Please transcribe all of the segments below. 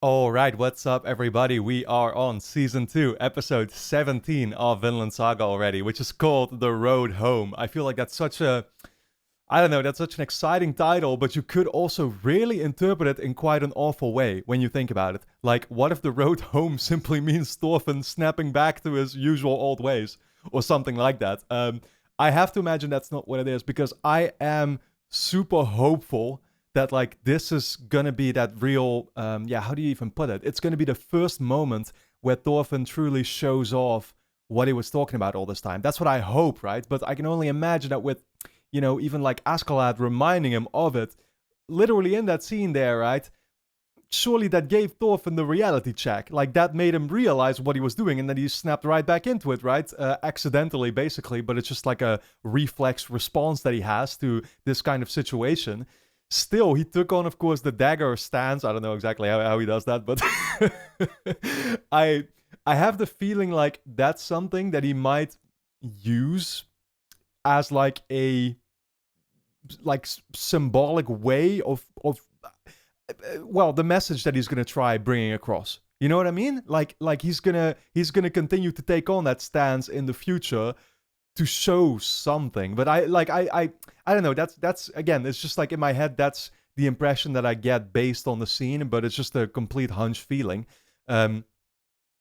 All right, what's up, everybody? We are on season 2, episode 17 of Vinland Saga already, which is called The Road Home. I feel like that's such a, I don't know, that's such an exciting title, but you could also really interpret it in quite an awful way when you think about it. Like, what if the road home simply means Thorfinn snapping back to his usual old ways, or something like that? I have to imagine that's not what it is, because I am super hopeful that like this is gonna be that real how do you even put it, it's gonna be the first moment where Thorfinn truly shows off what he was talking about all this time. That's what I hope, right? But I can only imagine that with, even like Askeladd reminding him of it literally in that scene there, right? Surely that gave Thorfinn the reality check. Like, that made him realize what he was doing, and then he snapped right back into it, right? Accidentally, basically, but it's just like a reflex response that he has to this kind of situation. Still, he took on, of course, the dagger stance. I don't know exactly how he does that, but I I have the feeling like that's something that he might use as like a symbolic way of well, the message that he's gonna try bringing across. You know what I mean? Like he's gonna continue to take on that stance in the future to show something. But I don't know. That's again, it's just like in my head. That's the impression that I get based on the scene, but it's just a complete hunch feeling. Um,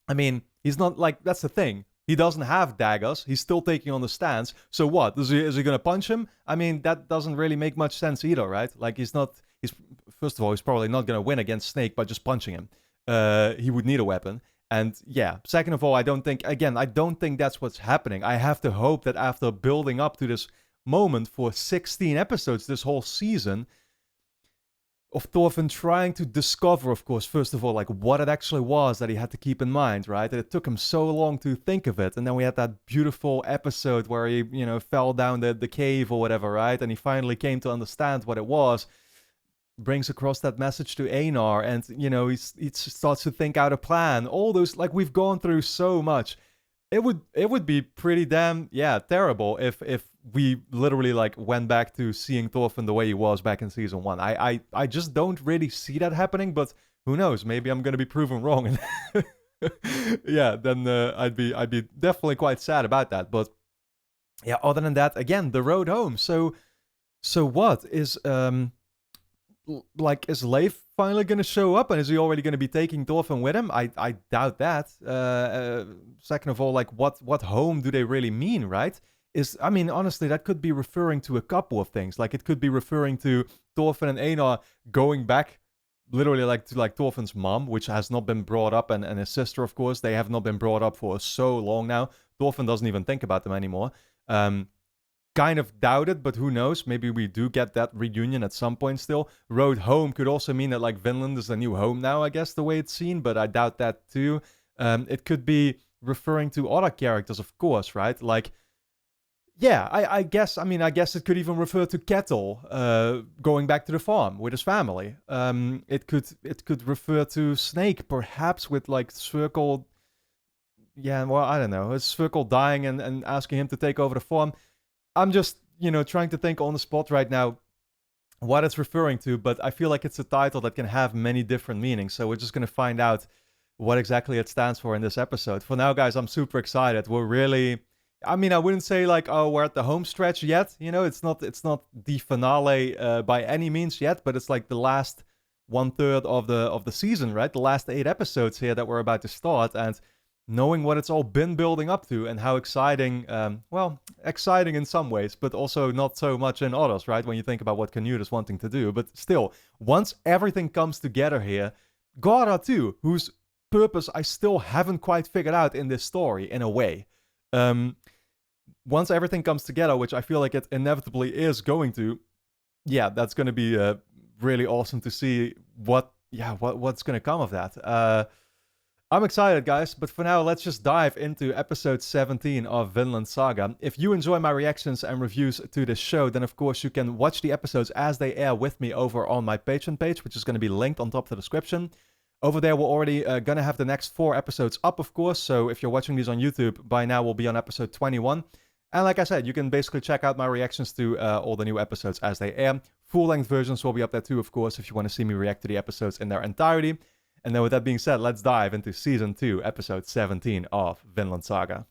I mean, he's not like that's the thing. He doesn't have daggers. He's still taking on the stance. So what? Is he gonna punch him? I mean, that doesn't really make much sense either, right? Like he's not. He's first of all, he's probably not gonna win against Snake by just punching him. He would need a weapon. And yeah, second of all, I don't think that's what's happening. I have to hope that after building up to this moment for 16 episodes this whole season, of Thorfinn trying to discover, of course, first of all, like what it actually was that he had to keep in mind, right? That it took him so long to think of it. And then we had that beautiful episode where he, fell down the cave or whatever, right? And he finally came to understand what it was. Brings across that message to Einar, and he starts to think out a plan. All those, like, we've gone through so much. It would be pretty damn terrible if we literally like went back to seeing Thorfinn the way he was back in season 1. I just don't really see that happening, but who knows? Maybe I'm gonna be proven wrong, and yeah, then I'd be definitely quite sad about that. But yeah, other than that, again, the road home. So what is is Leif finally going to show up, and is he already going to be taking Thorfinn with him? I doubt that. Second of all, like what home do they really mean, right? I mean, honestly, that could be referring to a couple of things. Like, it could be referring to Thorfinn and Einar going back literally like to like Thorfinn's mom, which has not been brought up, and his sister, of course. They have not been brought up for so long now. Thorfinn doesn't even think about them anymore. Kind of doubt it, but who knows? Maybe we do get that reunion at some point still. Road home could also mean that like Vinland is the new home now, I guess, the way it's seen, but I doubt that too. It could be referring to other characters, of course, right? Like, yeah, I guess it could even refer to Kettle going back to the farm with his family. It could refer to Snake, perhaps, with like Circle. Yeah, well, I don't know. It's Circle dying and asking him to take over the farm. I'm just, trying to think on the spot right now what it's referring to, but I feel like it's a title that can have many different meanings. So we're just going to find out what exactly it stands for in this episode. For now, guys, I'm super excited. We're really, I mean, I wouldn't say like, oh, we're at the home stretch yet. It's not the finale by any means yet, but it's like the last 1/3 of the season, right? The last 8 episodes here that we're about to start, and knowing what it's all been building up to and how exciting, exciting in some ways, but also not so much in others, right? When you think about what Canute is wanting to do. But still, once everything comes together here, Gardar too, whose purpose I still haven't quite figured out in this story, in a way. Once everything comes together, which I feel like it inevitably is going to, yeah, that's going to be really awesome to see what's going to come of that. I'm excited, guys, but for now, let's just dive into episode 17 of Vinland Saga. If you enjoy my reactions and reviews to this show, then of course you can watch the episodes as they air with me over on my Patreon page, which is going to be linked on top of the description. Over there, we're already going to have the next 4 episodes up, of course, so if you're watching these on YouTube, by now we'll be on episode 21. And like I said, you can basically check out my reactions to all the new episodes as they air. Full-length versions will be up there too, of course, if you want to see me react to the episodes in their entirety. And then with that being said, let's dive into Season 2, Episode 17 of Vinland Saga.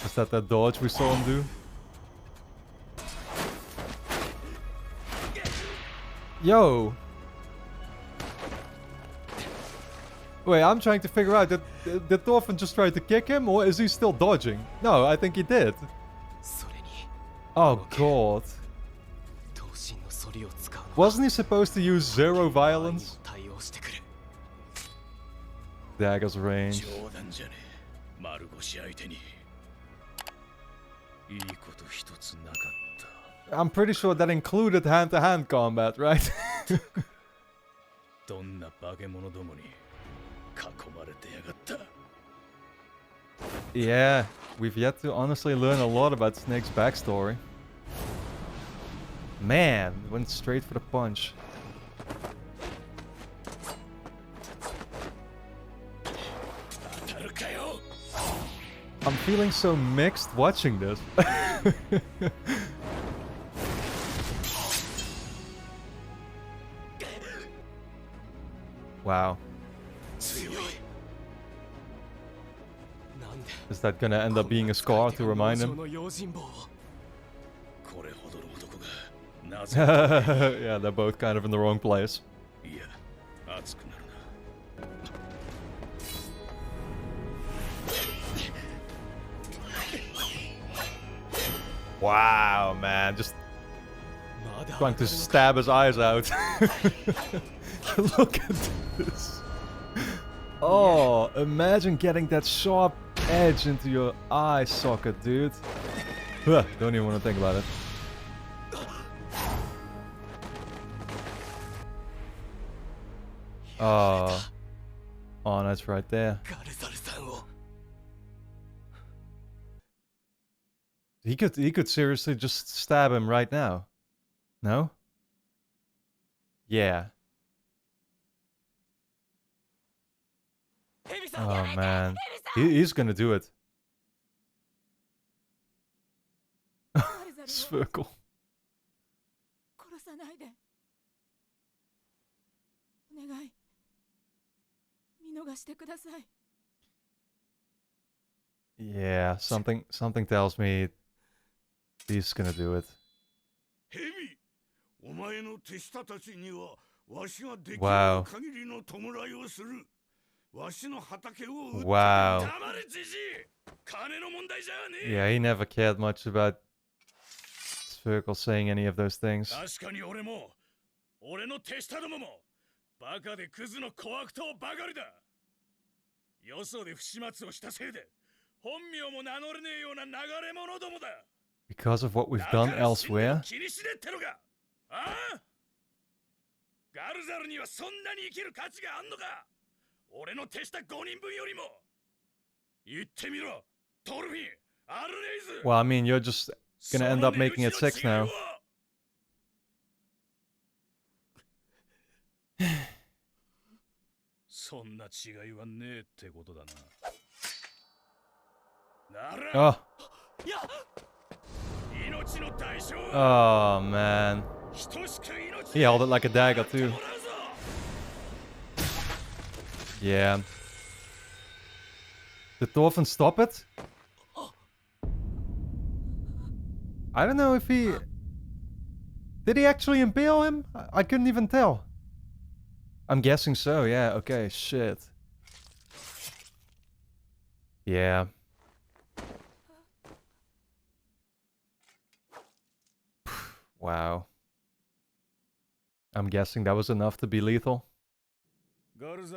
Is that dodge we saw him do? Yo! Wait, I'm trying to figure out, did Thorfinn just try to kick him, or is he still dodging? No, I think he did. Oh god. Wasn't he supposed to use zero violence? Dagger's range. I'm pretty sure that included hand-to-hand combat, right? Yeah, we've yet to honestly learn a lot about Snake's backstory. Man, went straight for the punch. I'm feeling so mixed watching this. Wow. Is that gonna end up being a scar to remind him? Yeah, they're both kind of in the wrong place. Wow, man, just trying to stab his eyes out. Look at this. Oh, imagine getting that sharp edge into your eye socket, dude. Don't even want to think about it. Oh. Oh, that's right there. He could seriously just stab him right now. No? Yeah. Oh man. He's gonna do it. Circle. Yeah, something tells me he's gonna do it. Wow. Wow. Yeah, he never cared much about Circle saying any of those things. Because of what we've done elsewhere? Well, I mean, you're just gonna end up making it 6 now. Oh. Oh, man. He held it like a dagger, too. Yeah. Did Thorfinn stop it? I don't know if he... Did he actually impale him? I couldn't even tell. I'm guessing so, yeah. Okay, shit. Yeah. Wow. I'm guessing that was enough to be lethal. Gardar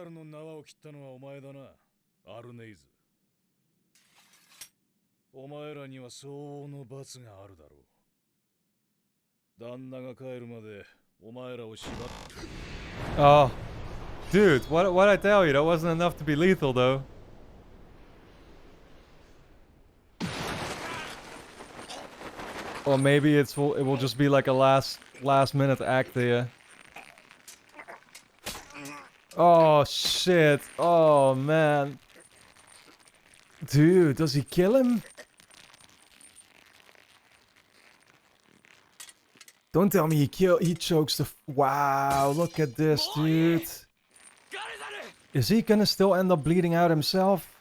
Oh. Dude, what I tell you, that wasn't enough to be lethal though. Or maybe it will just be like a last minute act here. Oh shit. Oh man. Dude, does he kill him? Don't tell me he chokes the... Wow, look at this, dude. Is he gonna still end up bleeding out himself?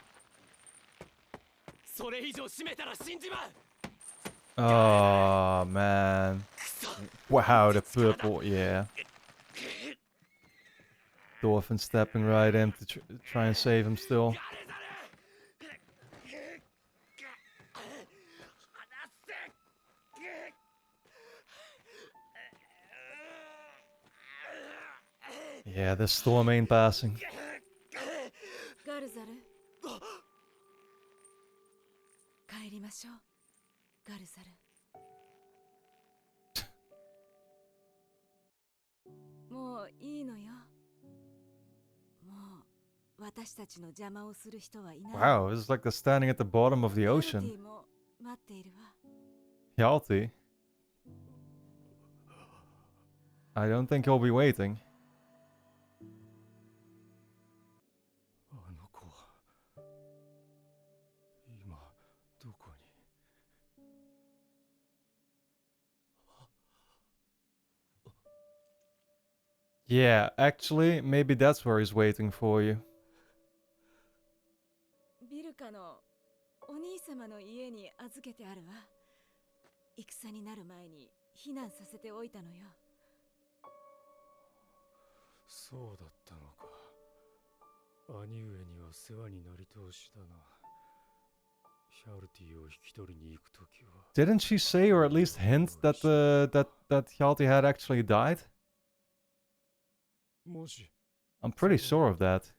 Oh, man. Wow, the purple, yeah. Dolphin stepping right in to try and save him still. Yeah, this storm ain't passing. Wow, this is like they're standing at the bottom of the ocean. Hjalti? I don't think he'll be waiting. Yeah, actually, maybe that's where he's waiting for you. Didn't she say, or at least hint, that that Hjalti had actually died? I'm pretty sure of that.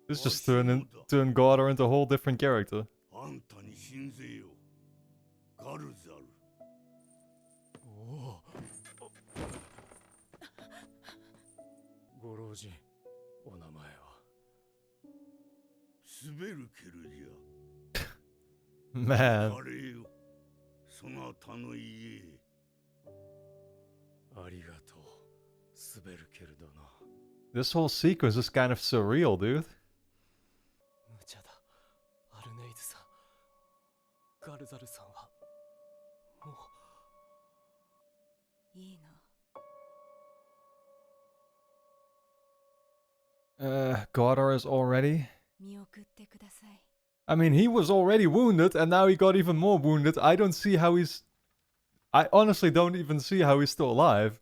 This just turned Gardar into a whole different character. Man. This whole sequence is kind of surreal, dude. Gardar is already... I mean, he was already wounded, and now he got even more wounded. I don't see how he's... I honestly don't even see how he's still alive.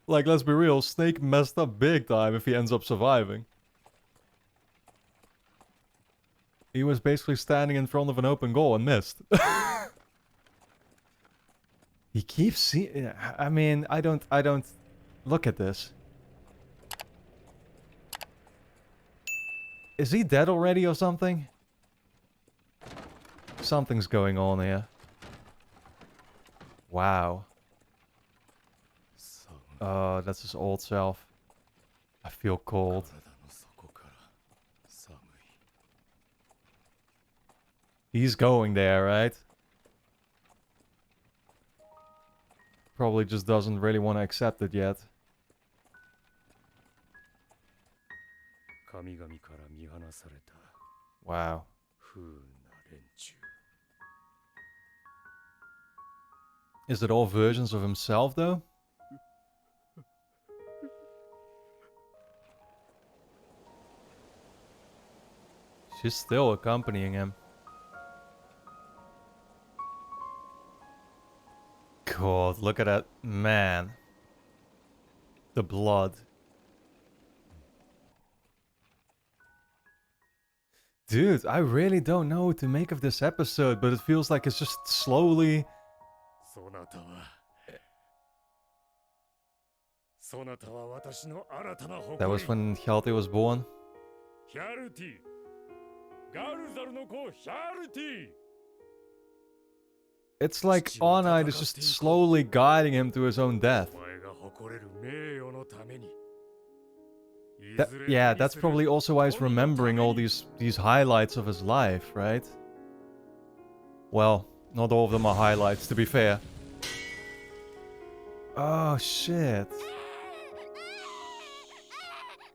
Like, let's be real, Snake messed up big time if he ends up surviving. He was basically standing in front of an open goal and missed. He keeps seeing... I mean, I don't... Look at this. Is he dead already or something? Something's going on here. Wow. Oh, that's his old self. I feel cold. He's going there, right? Probably just doesn't really want to accept it yet. Wow. Is it all versions of himself, though? She's still accompanying him. God, look at that. Man. The blood. Dude, I really don't know what to make of this episode, but it feels like it's just slowly... That was when Hjalti was born? It's like All Night is just slowly guiding him to his own death. Yeah, that's probably also why he's remembering all these highlights of his life, right? Well, not all of them are highlights, to be fair. Oh, shit.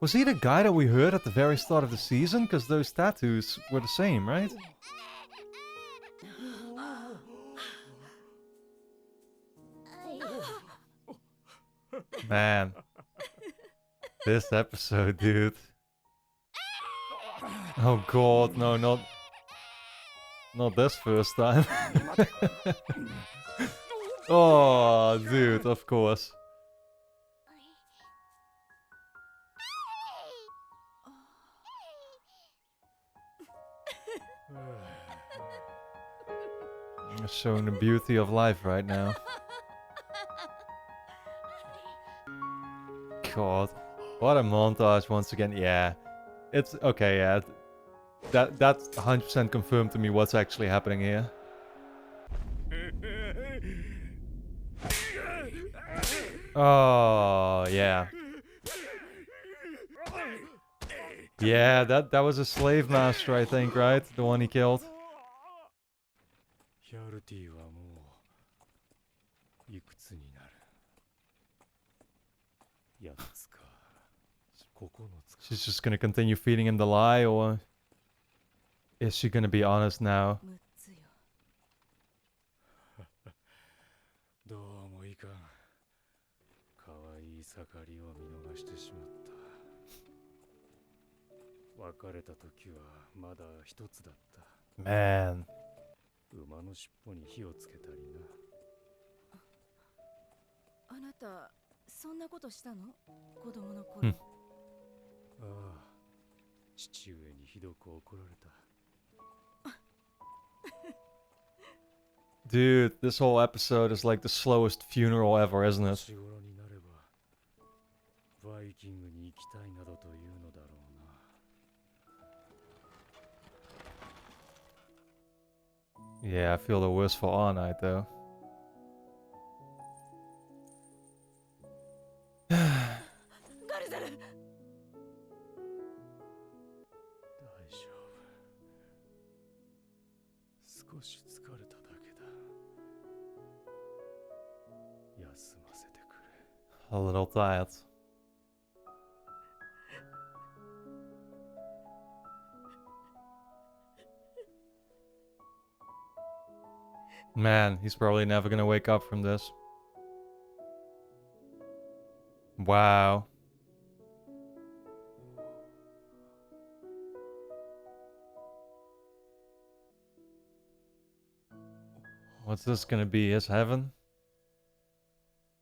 Was he the guy that we heard at the very start of the season? Because those tattoos were the same, right? Man. This episode, dude. Oh god, no, not this first time. Oh, dude, of course. You're showing the beauty of life right now. God, what a montage once again. Yeah, it's okay. Yeah, that's 100% confirmed to me what's actually happening here. Oh yeah, yeah. That was a slave master, I think, right? The one he killed. She's just gonna continue feeding him the lie, or is she gonna be honest now? Man. 馬の尻尾に火をつけたりな。あなた、そんなことしたの？子供の頃。ああ、父上にひどく怒られた。Dude, this whole episode is like the slowest funeral ever, isn't it? 年頃になれば、バイキングに行きたいなどというのだろうな。Yeah, I feel the worst for all night though. ガルザル。大丈夫。少し疲れただけだ。休ませてくれ。A little tired. Man, he's probably never gonna wake up from this. Wow. What's this gonna be? His heaven?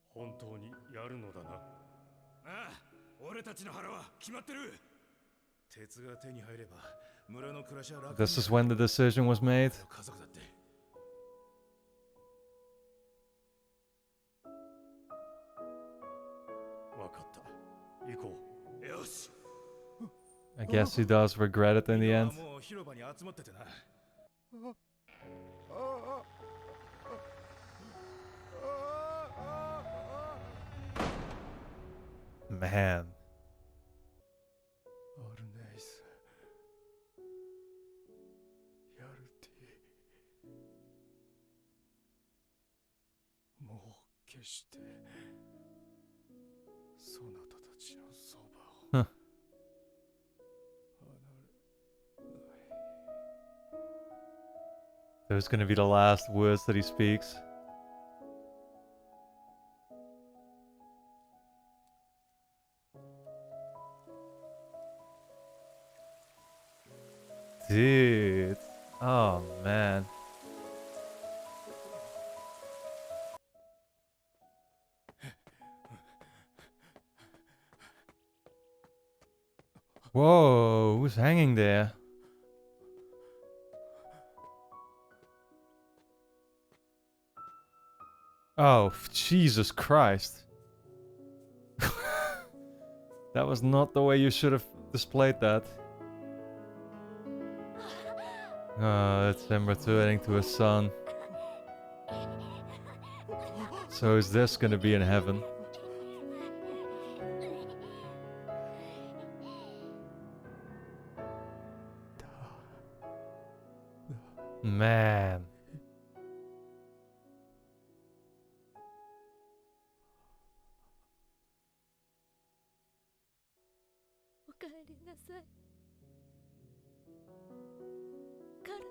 本当にやるのだな。ああ、俺たちの腹は決まってる。鉄が手に入れば村の暮らしは楽。This is when the decision was made. 家族だって。わかった。行こう。よし。I guess he does regret it in the end. もう広場に集まっててな。Man. アルネイス。ヤルティ。もう決してそなたたちのそばを。Those gonna be the last words that he speaks. Dude. Oh, man. Whoa, who's hanging there? Oh, Jesus Christ. That was not the way you should have displayed that. Oh, it's him returning to his son. So is this gonna be in heaven? Man. 帰りなさい。カラさ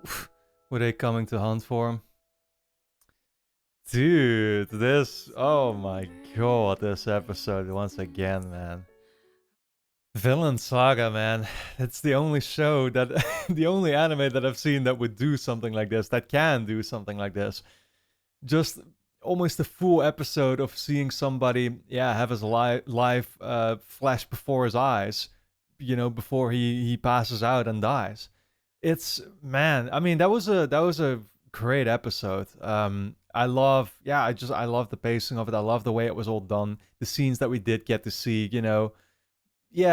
ん。Were they coming to hunt for him? Dude, this... Oh my god, this episode once again, man. Vinland Saga, man. It's the only show that... the only anime that I've seen that would do something like this, that can do something like this. Just almost a full episode of seeing somebody, have his life flash before his eyes, you know, before he passes out and dies. It's, man, I mean, that was a great episode. I love the pacing of it. I love the way it was all done. The scenes that we did get to see, you know,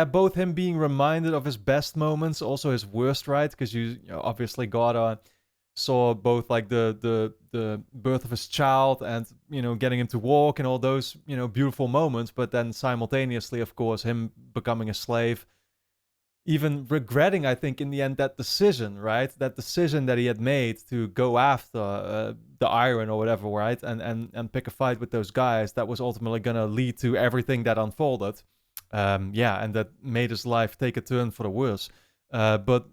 both him being reminded of his best moments, also his worst, right? Because you know, obviously Gardar saw both like the birth of his child and, you know, getting him to walk and all those, you know, beautiful moments, but then simultaneously, of course, him becoming a slave, even regretting, I think, in the end, that decision, right? That decision that he had made to go after the iron or whatever, right? And pick a fight with those guys that was ultimately going to lead to everything that unfolded. And that made his life take a turn for the worse. But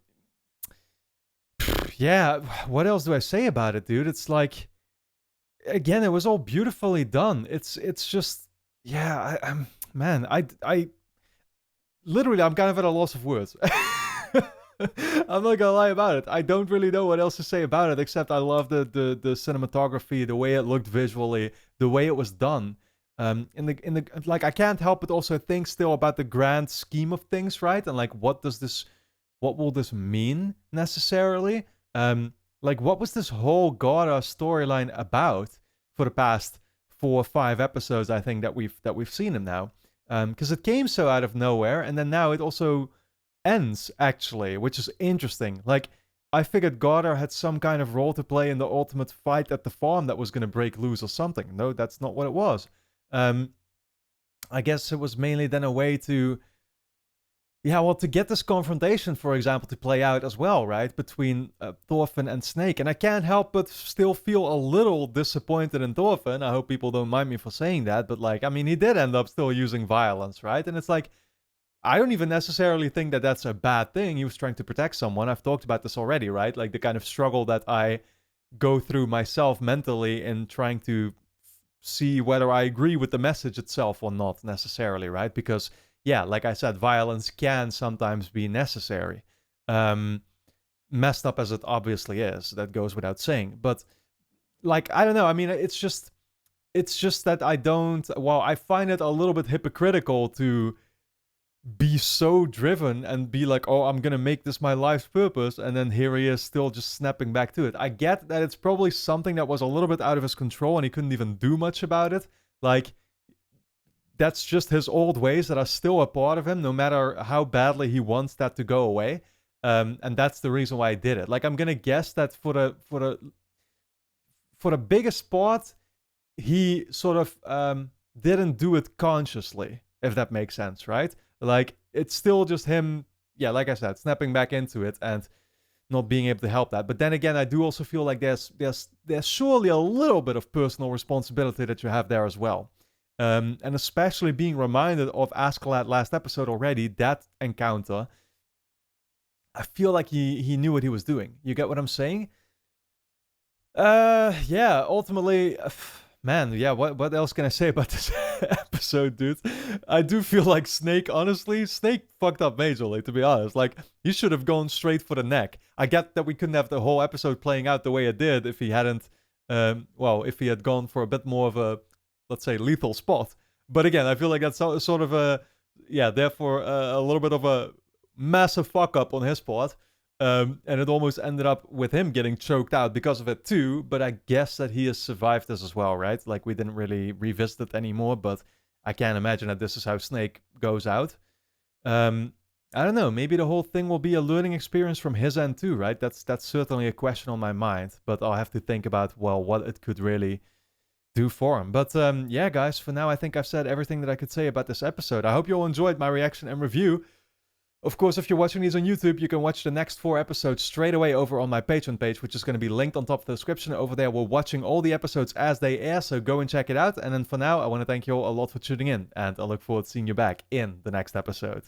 yeah, what else do I say about it, dude? It's like, again, it was all beautifully done. It's just, man, I literally, I'm kind of at a loss of words. I'm not gonna lie about it. I don't really know what else to say about it, except I love the cinematography, the way it looked visually, the way it was done. In the like, I can't help but also think still about the grand scheme of things, right? And like, what will this mean necessarily? Like, what was this whole Gardar storyline about for the past 4 or 5 episodes? I think that we've seen him now. Because it came so out of nowhere, and then now it also ends, actually, which is interesting. Like, I figured Gardar had some kind of role to play in the ultimate fight at the farm that was going to break loose or something. No, that's not what it was. I guess it was mainly then a way to... to get this confrontation, for example, to play out as well, right? Between Thorfinn and Snake. And I can't help but still feel a little disappointed in Thorfinn. I hope people don't mind me for saying that. But, like, I mean, he did end up still using violence, right? And it's like, I don't even necessarily think that that's a bad thing. He was trying to protect someone. I've talked about this already, right? Like, the kind of struggle that I go through myself mentally in trying to see whether I agree with the message itself or not necessarily, right? Because... like I said, violence can sometimes be necessary. Messed up as it obviously is, that goes without saying. But, like, I don't know. I mean, it's just that I find it a little bit hypocritical to be so driven and be like, oh, I'm gonna make this my life's purpose, and then here he is still just snapping back to it. I get that it's probably something that was a little bit out of his control and he couldn't even do much about it. Like, that's just his old ways that are still a part of him, no matter how badly he wants that to go away. And that's the reason why I did it. Like, I'm gonna guess that for the biggest part, he sort of didn't do it consciously, if that makes sense, right? Like, it's still just him, like I said, snapping back into it and not being able to help that. But then again, I do also feel like there's surely a little bit of personal responsibility that you have there as well. And especially being reminded of Askeladd last episode already, that encounter, I feel like he knew what he was doing. You get what I'm saying? Ultimately, man, what else can I say about this episode, dude? I do feel like Snake fucked up majorly, to be honest. Like, he should have gone straight for the neck. I get that we couldn't have the whole episode playing out the way it did if he hadn't, if he had gone for a bit more of a, let's say, lethal spot. But again, I feel like that's sort of a little bit of a massive fuck up on his part. And it almost ended up with him getting choked out because of it too. But I guess that he has survived this as well, right? Like, we didn't really revisit it anymore, but I can't imagine that this is how Snake goes out. I don't know, maybe the whole thing will be a learning experience from his end too, right? That's certainly a question on my mind, but I'll have to think about, what it could really do for him. But guys, for now I think I've said everything that I could say about this episode. I hope you all enjoyed my reaction and review. Of course, if you're watching these on YouTube, you can watch the next 4 episodes straight away over on my Patreon page, which is going to be linked on top of the description over there. We're watching all the episodes as they air, so go and check it out. And then for now, I want to thank you all a lot for tuning in, and I look forward to seeing you back in the next episode.